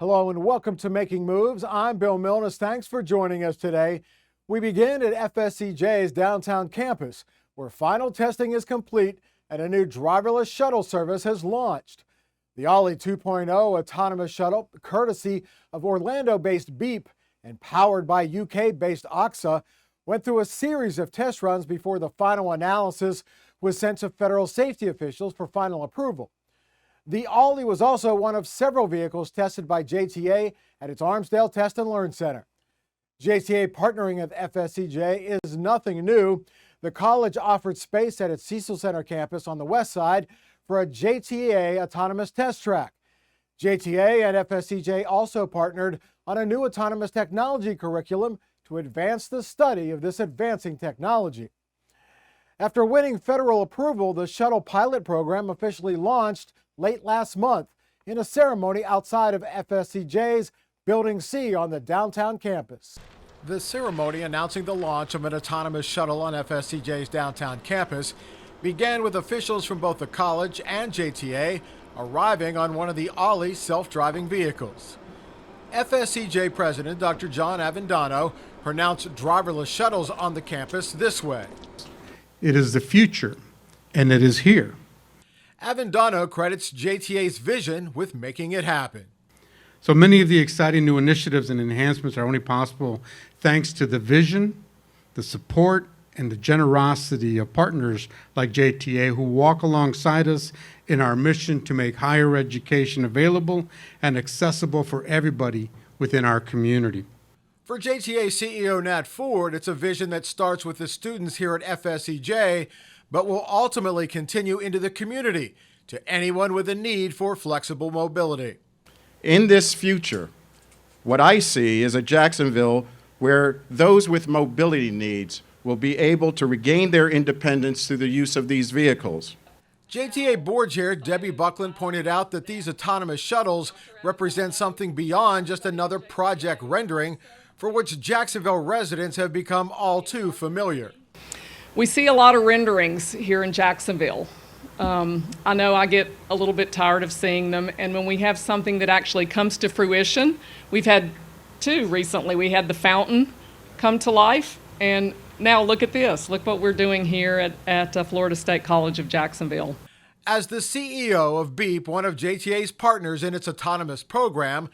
Hello and welcome to Making Moves. I'm Bill Milnes. Thanks for joining us today. We begin at FSCJ's downtown campus, where final testing is complete and a new driverless shuttle service has launched. The Ollie 2.0 autonomous shuttle, courtesy of Orlando-based Beep and powered by UK-based AXA, went through a series of test runs before the final analysis was sent to federal safety officials for final approval. The Ollie was also one of several vehicles tested by JTA at its Armsdale Test and Learn Center. JTA partnering with FSCJ is nothing new. The college offered space at its Cecil Center campus on the west side for a JTA autonomous test track. JTA and FSCJ also partnered on a new autonomous technology curriculum to advance the study of this advancing technology. After winning federal approval, the shuttle pilot program officially launched late last month in a ceremony outside of FSCJ's Building C on the downtown campus. The ceremony announcing the launch of an autonomous shuttle on FSCJ's downtown campus began with officials from both the college and JTA arriving on one of the Ollie self-driving vehicles. FSCJ President Dr. John Avendano pronounced driverless shuttles on the campus this way. It is the future, and it is here. Avendano credits JTA's vision with making it happen. So many of the exciting new initiatives and enhancements are only possible thanks to the vision, the support, and the generosity of partners like JTA who walk alongside us in our mission to make higher education available and accessible for everybody within our community. For JTA CEO Nat Ford, it's a vision that starts with the students here at FSCJ, but will ultimately continue into the community to anyone with a need for flexible mobility. In this future, what I see is a Jacksonville where those with mobility needs will be able to regain their independence through the use of these vehicles. JTA Board Chair Debbie Buckland pointed out that these autonomous shuttles represent something beyond just another project rendering for which Jacksonville residents have become all too familiar. We see a lot of renderings here in Jacksonville. I know I get a little bit tired of seeing them, and when we have something that actually comes to fruition, we've had two recently. We had the fountain come to life, and now look at this. Look what we're doing here at Florida State College of Jacksonville. As the CEO of Beep, one of JTA's partners in its autonomous program,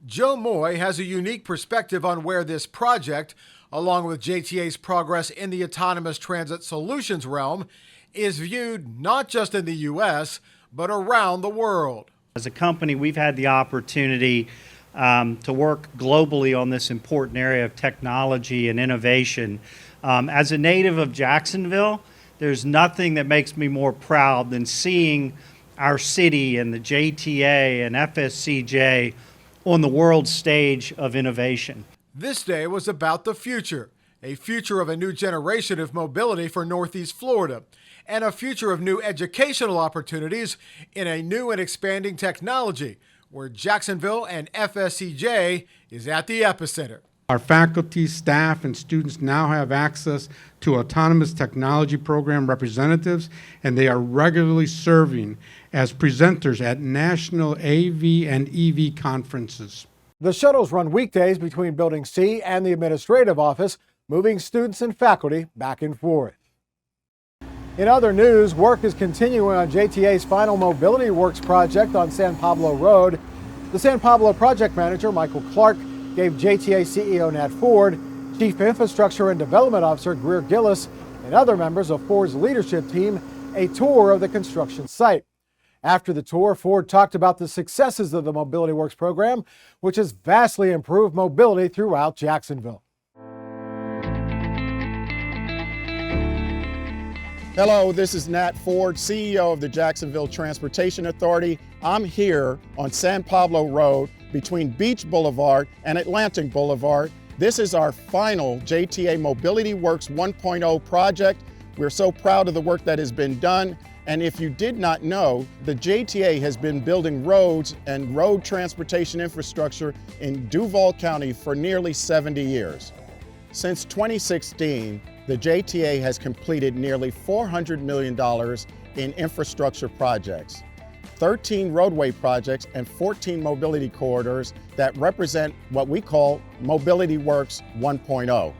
Joe Moy has a unique perspective on where this project, along with JTA's progress in the autonomous transit solutions realm, is viewed not just in the U.S., but around the world. As a company, we've had the opportunity to work globally on this important area of technology and innovation. As a native of Jacksonville, there's nothing that makes me more proud than seeing our city and the JTA and FSCJ on the world stage of innovation. This day was about the future, a future of a new generation of mobility for Northeast Florida, and a future of new educational opportunities in a new and expanding technology, where Jacksonville and FSCJ is at the epicenter. Our faculty, staff, and students now have access to autonomous technology program representatives, and they are regularly serving as presenters at national AV and EV conferences. The shuttles run weekdays between Building C and the administrative office, moving students and faculty back and forth. In other news, work is continuing on JTA's final Mobility Works project on San Pablo Road. The San Pablo project manager, Michael Clark, gave JTA CEO Nat Ford, Chief Infrastructure and Development Officer Greer Gillis, and other members of Ford's leadership team a tour of the construction site. After the tour, Ford talked about the successes of the Mobility Works program, which has vastly improved mobility throughout Jacksonville. Hello, this is Nat Ford, CEO of the Jacksonville Transportation Authority. I'm here on San Pablo Road between Beach Boulevard and Atlantic Boulevard. This is our final JTA Mobility Works 1.0 project. We're so proud of the work that has been done. And if you did not know, the JTA has been building roads and road transportation infrastructure in Duval County for nearly 70 years. Since 2016, the JTA has completed nearly $400 million in infrastructure projects. 13 roadway projects, and 14 mobility corridors that represent what we call Mobility Works 1.0.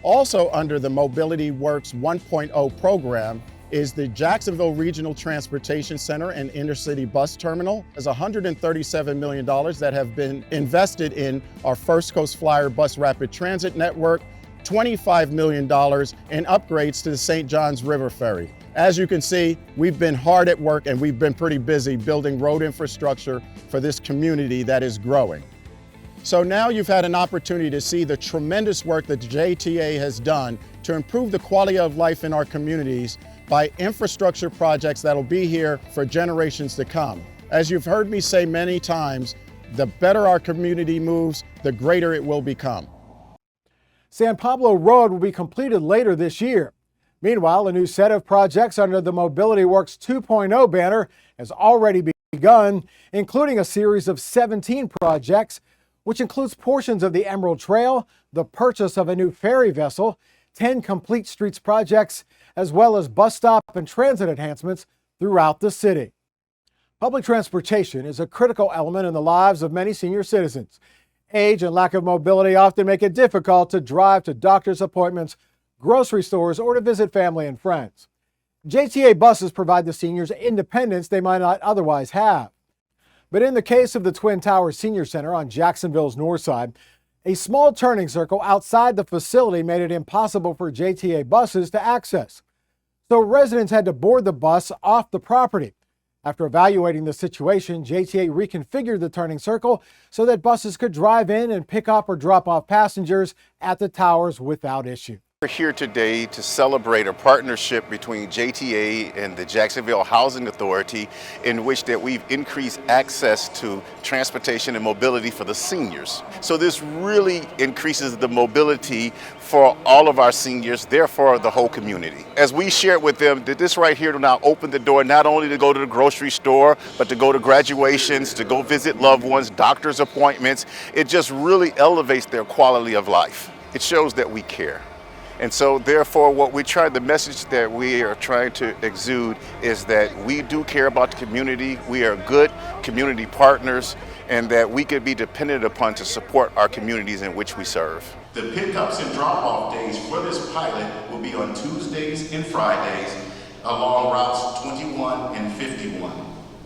Also under the Mobility Works 1.0 program is the Jacksonville Regional Transportation Center and Intercity Bus Terminal. There's $137 million that have been invested in our First Coast Flyer Bus Rapid Transit Network, $25 million in upgrades to the St. Johns River Ferry. As you can see, we've been hard at work and we've been pretty busy building road infrastructure for this community that is growing. So now you've had an opportunity to see the tremendous work that the JTA has done to improve the quality of life in our communities by infrastructure projects that'll be here for generations to come. As you've heard me say many times, the better our community moves, the greater it will become. San Pablo Road will be completed later this year. Meanwhile, a new set of projects under the Mobility Works 2.0 banner has already begun, including a series of 17 projects, which includes portions of the Emerald Trail, the purchase of a new ferry vessel, 10 complete streets projects, as well as bus stop and transit enhancements throughout the city. Public transportation is a critical element in the lives of many senior citizens. Age and lack of mobility often make it difficult to drive to doctor's appointments, grocery stores, or to visit family and friends. JTA buses provide the seniors independence they might not otherwise have. But in the case of the Twin Towers Senior Center on Jacksonville's north side, a small turning circle outside the facility made it impossible for JTA buses to access. So residents had to board the bus off the property. After evaluating the situation, JTA reconfigured the turning circle so that buses could drive in and pick up or drop off passengers at the towers without issue. We're here today to celebrate a partnership between JTA and the Jacksonville Housing Authority, in which that we've increased access to transportation and mobility for the seniors. So this really increases the mobility for all of our seniors, therefore the whole community. As we shared with them, that this right here will now open the door not only to go to the grocery store, but to go to graduations, to go visit loved ones, doctor's appointments. It just really elevates their quality of life. It shows that we care. And so therefore the message that we are trying to exude is that we do care about the community, we are good community partners, and that we could be dependent upon to support our communities in which we serve. The pickups and drop-off days for this pilot will be on Tuesdays and Fridays along routes 21 and 51.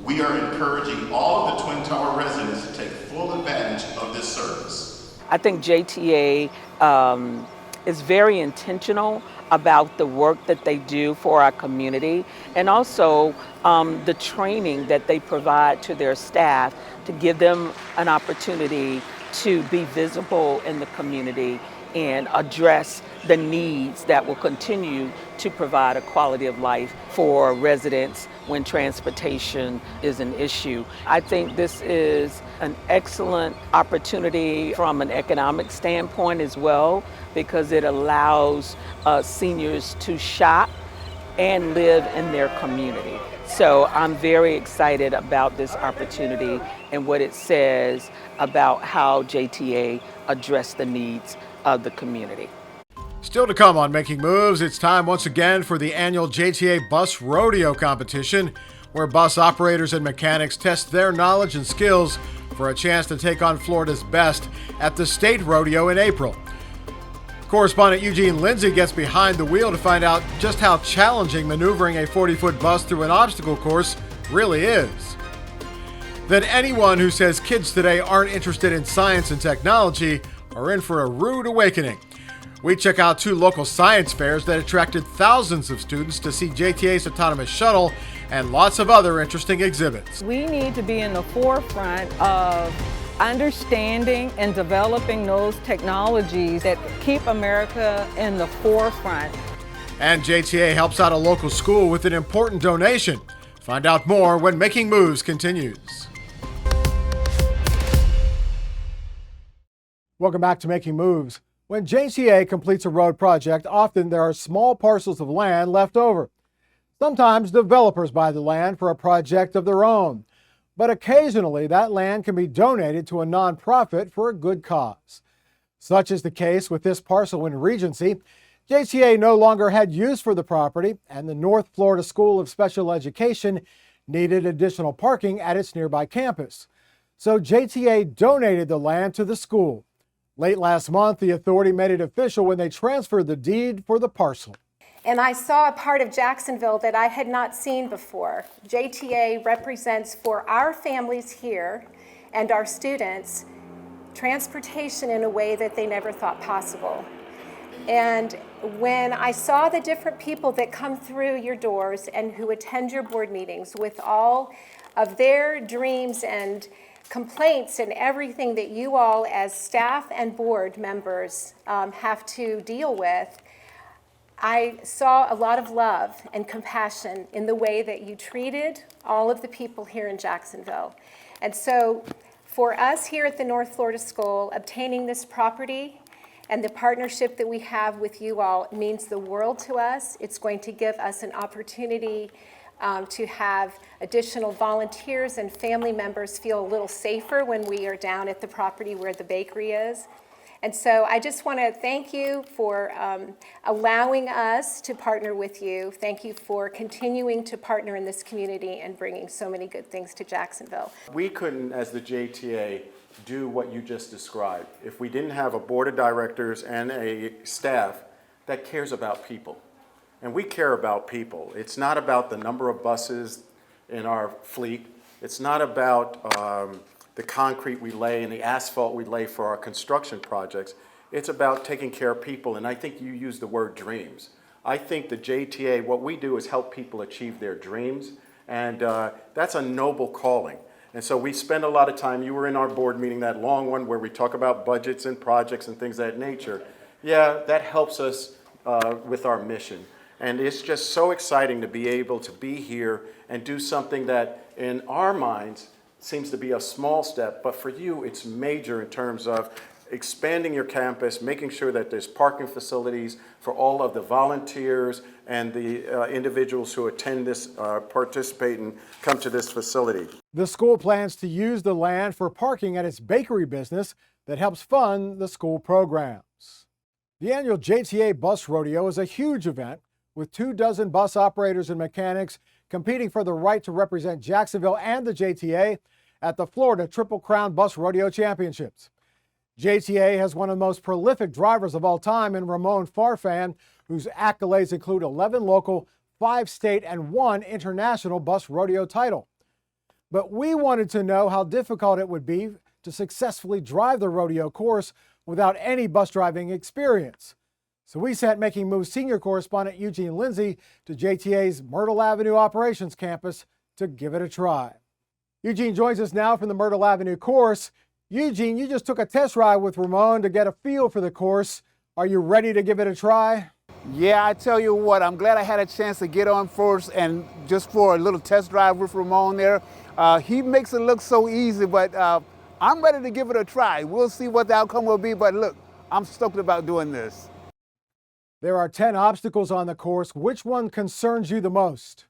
We are encouraging all of the Twin Tower residents to take full advantage of this service. I think JTA is very intentional about the work that they do for our community, and also the training that they provide to their staff to give them an opportunity to be visible in the community and address the needs that will continue to provide a quality of life for residents when transportation is an issue. I think this is an excellent opportunity from an economic standpoint as well, because it allows seniors to shop and live in their community. So I'm very excited about this opportunity and what it says about how JTA address the needs of the community. Still to come on Making Moves, it's time once again for the annual JTA Bus Rodeo competition, where bus operators and mechanics test their knowledge and skills for a chance to take on Florida's best at the state rodeo in April. Correspondent Eugene Lindsay gets behind the wheel to find out just how challenging maneuvering a 40-foot bus through an obstacle course really is. Then anyone who says kids today aren't interested in science and technology are in for a rude awakening. We check out 2 local science fairs that attracted thousands of students to see JTA's Autonomous Shuttle and lots of other interesting exhibits. We need to be in the forefront of understanding and developing those technologies that keep America in the forefront. And JTA helps out a local school with an important donation. Find out more when Making Moves continues. Welcome back to Making Moves. When JTA completes a road project, often there are small parcels of land left over. Sometimes developers buy the land for a project of their own, but occasionally that land can be donated to a nonprofit for a good cause. Such is the case with this parcel in Regency. JTA no longer had use for the property, and the North Florida School of Special Education needed additional parking at its nearby campus. So JTA donated the land to the school. Late last month, the authority made it official when they transferred the deed for the parcel. And I saw a part of Jacksonville that I had not seen before. JTA represents for our families here and our students transportation in a way that they never thought possible. And when I saw the different people that come through your doors and who attend your board meetings with all of their dreams and complaints and everything that you all as staff and board members have to deal with, I saw a lot of love and compassion in the way that you treated all of the people here in Jacksonville. And so for us here at the North Florida School, obtaining this property and the partnership that we have with you all means the world to us. It's going to give us an opportunity to have additional volunteers and family members feel a little safer when we are down at the property where the bakery is. And so I just want to thank you for allowing us to partner with you. Thank you for continuing to partner in this community and bringing so many good things to Jacksonville. We couldn't, as the JTA, do what you just described if we didn't have a board of directors and a staff that cares about people. And we care about people. It's not about the number of buses in our fleet. It's not about the concrete we lay and the asphalt we lay for our construction projects. It's about taking care of people, and I think you used the word dreams. I think the JTA, what we do is help people achieve their dreams, and that's a noble calling. And so we spend a lot of time, you were in our board meeting, that long one where we talk about budgets and projects and things of that nature. Yeah, that helps us with our mission. And it's just so exciting to be able to be here and do something that in our minds seems to be a small step, but for you it's major in terms of expanding your campus, making sure that there's parking facilities for all of the volunteers and the individuals who attend this, participate and come to this facility. The school plans to use the land for parking at its bakery business that helps fund the school programs. The annual JTA Bus Rodeo is a huge event with 24 bus operators and mechanics competing for the right to represent Jacksonville and the JTA at the Florida Triple Crown Bus Rodeo Championships. JTA has one of the most prolific drivers of all time in Ramon Farfan, whose accolades include 11 local, 5 state, and 1 international bus rodeo title. But we wanted to know how difficult it would be to successfully drive the rodeo course without any bus driving experience. So we sent Making Moves senior correspondent Eugene Lindsay to JTA's Myrtle Avenue Operations Campus to give it a try. Eugene joins us now from the Myrtle Avenue course. Eugene, you just took a test ride with Ramon to get a feel for the course. Are you ready to give it a try? Yeah, I tell you what, I'm glad I had a chance to get on first and just for a little test drive with Ramon there. He makes it look so easy, but I'm ready to give it a try. We'll see what the outcome will be, but look, I'm stoked about doing this. There are 10 obstacles on the course. Which one concerns you the most?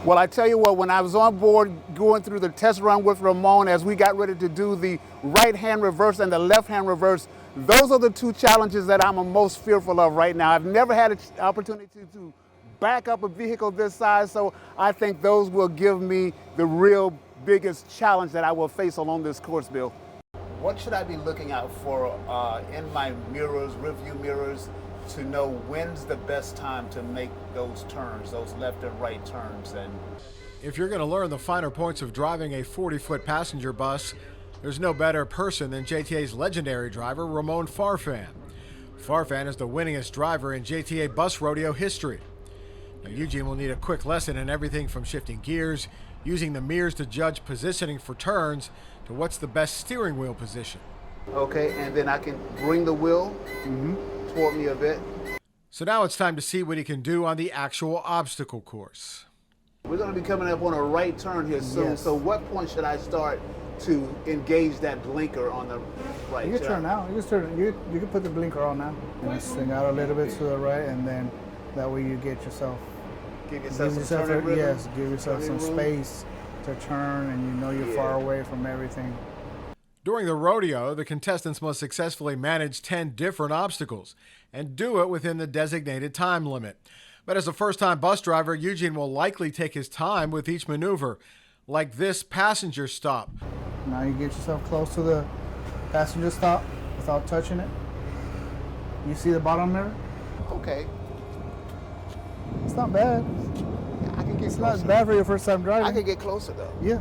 Well, I tell you what, when I was on board going through the test run with Ramon as we got ready to do the right-hand reverse and the left-hand reverse, those are the two challenges that I'm most fearful of right now. I've never had an opportunity to back up a vehicle this size, so I think those will give me the real biggest challenge that I will face along this course, Bill. What should I be looking out for in my mirrors, rearview mirrors, to know when's the best time to make those turns, those left and right turns? And if you're going to learn the finer points of driving a 40-foot passenger bus, there's no better person than JTA's legendary driver, Ramon Farfan. Farfan is the winningest driver in JTA Bus Rodeo history. Now, Eugene will need a quick lesson in everything from shifting gears, using the mirrors to judge positioning for turns, to what's the best steering wheel position. Okay, and then I can bring the wheel toward me a bit. So now it's time to see what he can do on the actual obstacle course. We're going to be coming up on a right turn here soon, yes. So what point should I start to engage that blinker on the right? You can turn now. You can put the blinker on now. And swing out a little bit to the right, and then that way you get yourself. Give yourself some turning rhythm. Yes, give yourself some space to turn, and you know you're far away from everything. During the rodeo, the contestants must successfully manage 10 different obstacles and do it within the designated time limit. But as a first-time bus driver, Eugene will likely take his time with each maneuver, like this passenger stop. Now you get yourself close to the passenger stop without touching it. You see the bottom mirror? Okay. It's not bad. Yeah, I can get It's closer. not bad for your first time driving. I can get closer though. Yeah.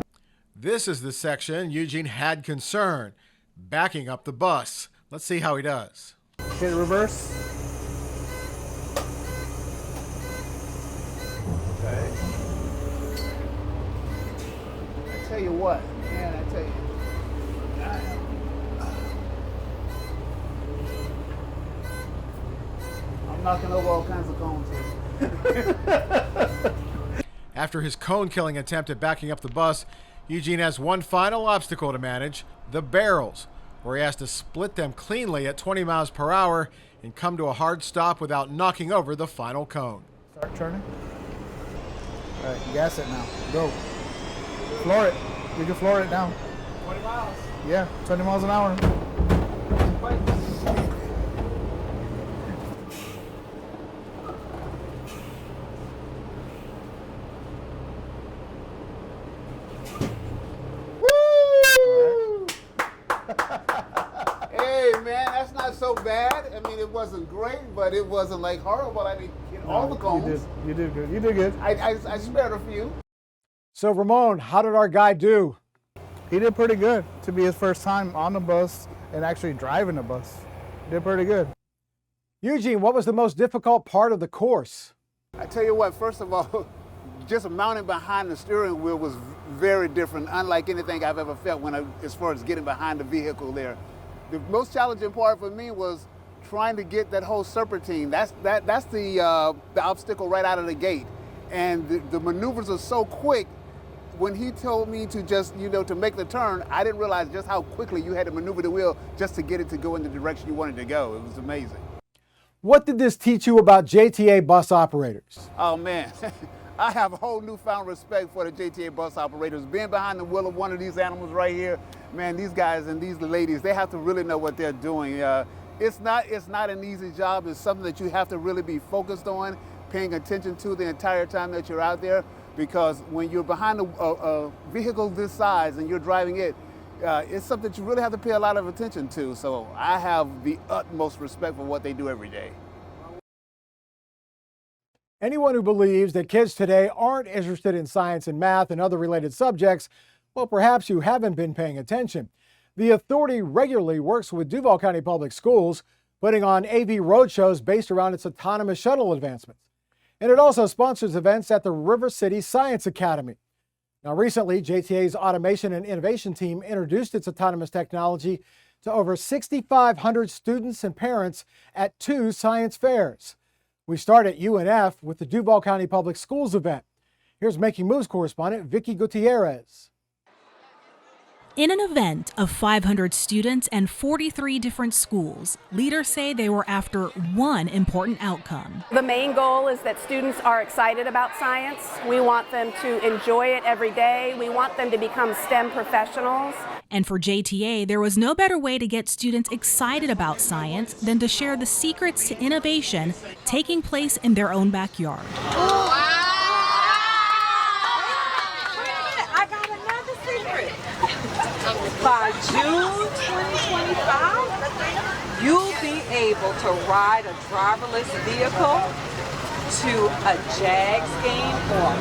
This is the section Eugene had concern, backing up the bus. Let's see how he does. Hit reverse. Okay. I tell you what, man, I tell you. I'm knocking over all kinds of cones here. After his cone-killing attempt at backing up the bus, Eugene has one final obstacle to manage, the barrels, where he has to split them cleanly at 20 miles per hour and come to a hard stop without knocking over the final cone. Start turning. All right, gas it now. Go. Floor it. You can floor it down. 20 miles. Yeah, 20 miles an hour. Hey man, that's not so bad. I mean, it wasn't great, but it wasn't like horrible. I didn't hit all the cones. You did good. You did good. I spared a few. So Ramon, how did our guy do? He did pretty good to be his first time on the bus and actually driving a bus. He did pretty good. Eugene, what was the most difficult part of the course? I tell you what, first of all, just mounting behind the steering wheel was very different, unlike anything I've ever felt as far as getting behind the vehicle there. The most challenging part for me was trying to get that whole serpentine. That's the obstacle right out of the gate. And the maneuvers are so quick. When he told me to just, to make the turn, I didn't realize just how quickly you had to maneuver the wheel just to get it to go in the direction you wanted to go. It was amazing. What did this teach you about JTA bus operators? Oh man, I have a whole newfound respect for the JTA bus operators. Being behind the wheel of one of these animals right here, man, these guys and these ladies, they have to really know what they're doing. It's not an easy job. It's something that you have to really be focused on, paying attention to the entire time that you're out there. Because when you're behind a vehicle this size and you're driving it, it's something that you really have to pay a lot of attention to. So I have the utmost respect for what they do every day. Anyone who believes that kids today aren't interested in science and math and other related subjects, well, perhaps you haven't been paying attention. The authority regularly works with Duval County Public Schools, putting on AV roadshows based around its autonomous shuttle advancements. And it also sponsors events at the River City Science Academy. Now, recently, JTA's Automation and Innovation team introduced its autonomous technology to over 6,500 students and parents at 2 science fairs. We start at UNF with the Duval County Public Schools event. Here's Making Moves correspondent Vicky Gutierrez. In an event of 500 students and 43 different schools, leaders say they were after one important outcome. The main goal is that students are excited about science. We want them to enjoy it every day. We want them to become STEM professionals. And for JTA, there was no better way to get students excited about science than to share the secrets to innovation taking place in their own backyard. By June 2025, you'll be able to ride a driverless vehicle to a Jags game or a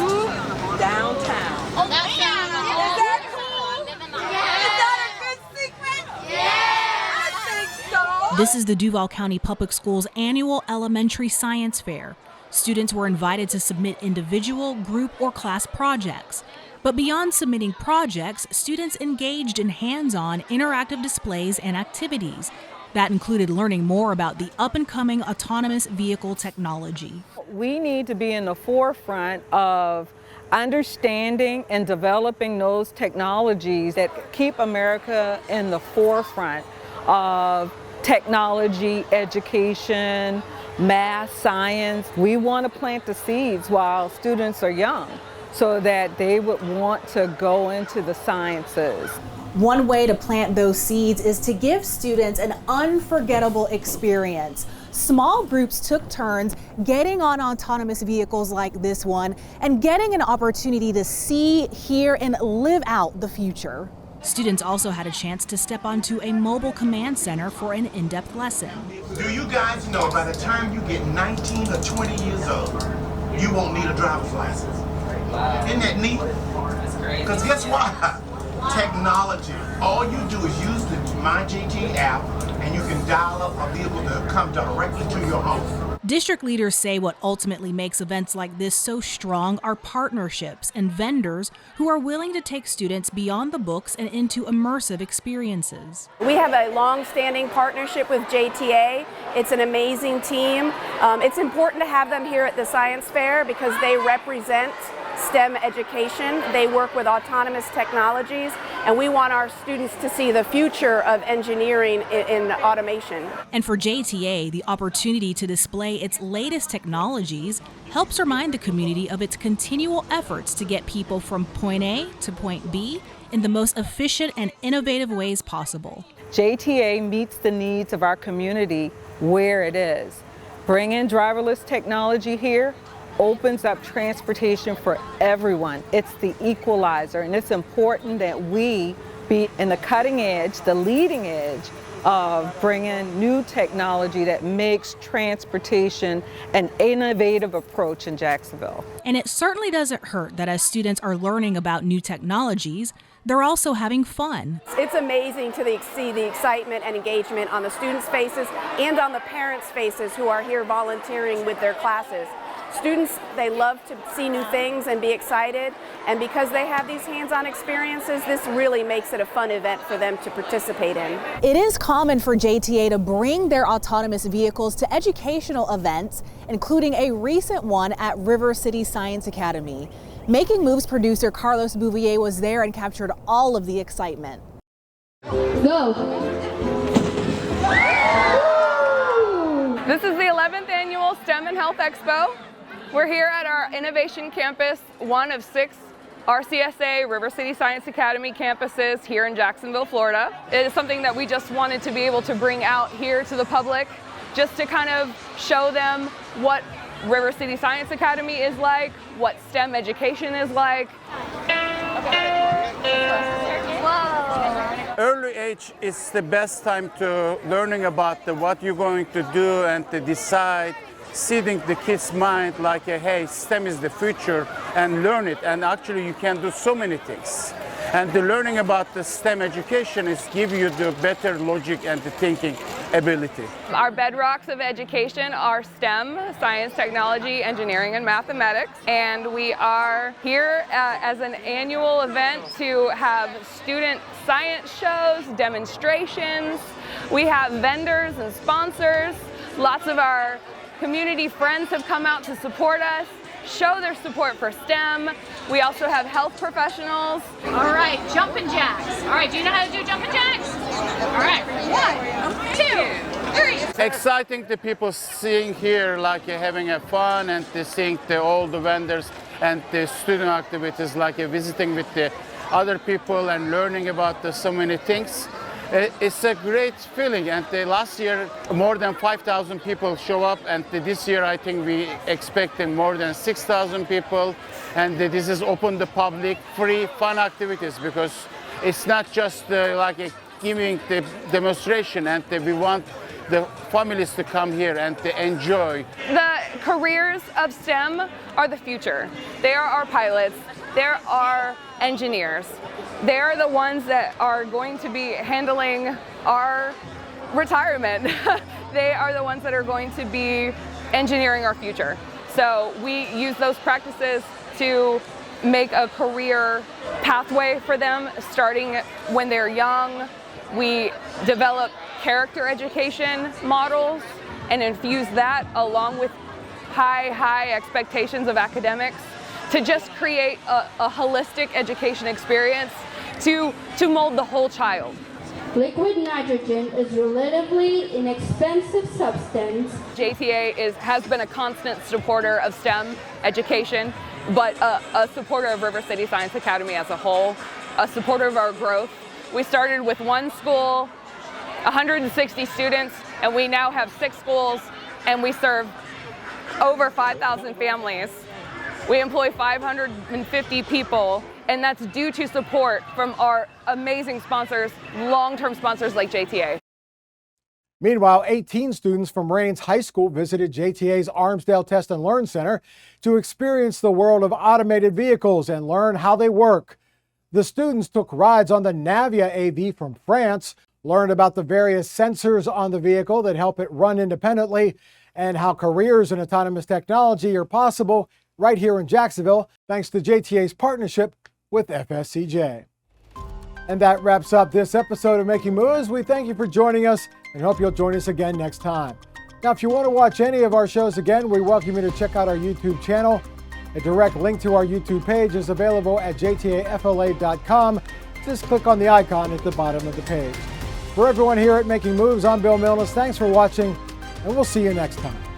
movie downtown. Oh, is that cool? Is that a good secret? Yeah! I think so. This is the Duval County Public Schools annual elementary science fair. Students were invited to submit individual, group, or class projects. But beyond submitting projects, students engaged in hands-on interactive displays and activities. That included learning more about the up-and-coming autonomous vehicle technology. We need to be in the forefront of understanding and developing those technologies that keep America in the forefront of technology, education, math, science. We want to plant the seeds while students are young, so that they would want to go into the sciences. One way to plant those seeds is to give students an unforgettable experience. small groups took turns getting on autonomous vehicles like this one and getting an opportunity to see, hear, and live out the future. Students also had a chance to step onto a mobile command center for an in-depth lesson. Do you guys know by the time you get 19 or 20 years old, you won't need a driver's license? Isn't that neat? Because guess what? Technology. All you do is use the My JTA app and you can dial up a vehicle to come directly to your home. District leaders say what ultimately makes events like this so strong are partnerships and vendors who are willing to take students beyond the books and into immersive experiences. We have a long-standing partnership with JTA. It's an amazing team. It's important to have them here at the Science Fair because they represent STEM education. They work with autonomous technologies, and we want our students to see the future of engineering in automation. And for JTA, the opportunity to display its latest technologies helps remind the community of its continual efforts to get people from point A to point B in the most efficient and innovative ways possible. JTA meets the needs of our community where it is. Bringing driverless technology here opens up transportation for everyone. It's the equalizer, and it's important that we be in the cutting edge, the leading edge of bringing new technology that makes transportation an innovative approach in Jacksonville. And it certainly doesn't hurt that as students are learning about new technologies, they're also having fun. It's amazing to see the excitement and engagement on the students' faces and on the parents' faces who are here volunteering with their classes. Students, they love to see new things and be excited, and because they have these hands-on experiences, this really makes it a fun event for them to participate in. It is common for JTA to bring their autonomous vehicles to educational events, including a recent one at River City Science Academy. Making Moves producer Carlos Bouvier was there and captured all of the excitement. Go! This is the 11th annual STEM and Health Expo. We're here at our Innovation Campus, one of 6 RCSA River City Science Academy campuses here in Jacksonville, Florida. It is something that we just wanted to be able to bring out here to the public, just to kind of show them what River City Science Academy is like, what STEM education is like. Early age is the best time to learning about what you're going to do and to decide, seeding the kid's mind like, hey, STEM is the future, and learn it. And actually you can do so many things. And the learning about the STEM education is give you the better logic and the thinking ability. Our bedrocks of education are STEM, science, technology, engineering, and mathematics. And we are here as an annual event to have student science shows, demonstrations. We have vendors and sponsors. Lots of our community friends have come out to support us, show their support for STEM. We also have health professionals. All right, jumping jacks. All right, do you know how to do jumping jacks? All right, 1, 2, 3. Exciting the people seeing here, like having a fun, and to seeing all the vendors and the student activities, like visiting with the other people and learning about so many things. It's a great feeling, and last year more than 5,000 people show up, and this year I think we expecting more than 6,000 people, and this is open to public, free, fun activities, because it's not just like giving the demonstration, and we want the families to come here and to enjoy. The careers of STEM are the future. They are our pilots. There are engineers. They're the ones that are going to be handling our retirement. They are the ones that are going to be engineering our future. So we use those practices to make a career pathway for them, starting when they're young. We develop character education models and infuse that along with high expectations of academics to just create a holistic education experience to mold the whole child. Liquid nitrogen is a relatively inexpensive substance. JTA has been a constant supporter of STEM education, but a supporter of River City Science Academy as a whole, a supporter of our growth. We started with 1 school, 160 students, and we now have 6 schools, and we serve over 5,000 families. We employ 550 people, and that's due to support from our amazing sponsors, long-term sponsors like JTA. Meanwhile, 18 students from Rains High School visited JTA's Armsdale Test and Learn Center to experience the world of automated vehicles and learn how they work. The students took rides on the Navia AV from France, learned about the various sensors on the vehicle that help it run independently, and how careers in autonomous technology are possible right here in Jacksonville, thanks to JTA's partnership with FSCJ. And that wraps up this episode of Making Moves. We thank you for joining us and hope you'll join us again next time. Now, if you want to watch any of our shows again, we welcome you to check out our YouTube channel. A direct link to our YouTube page is available at jtafla.com. Just click on the icon at the bottom of the page. For everyone here at Making Moves, I'm Bill Milnes. Thanks for watching, and we'll see you next time.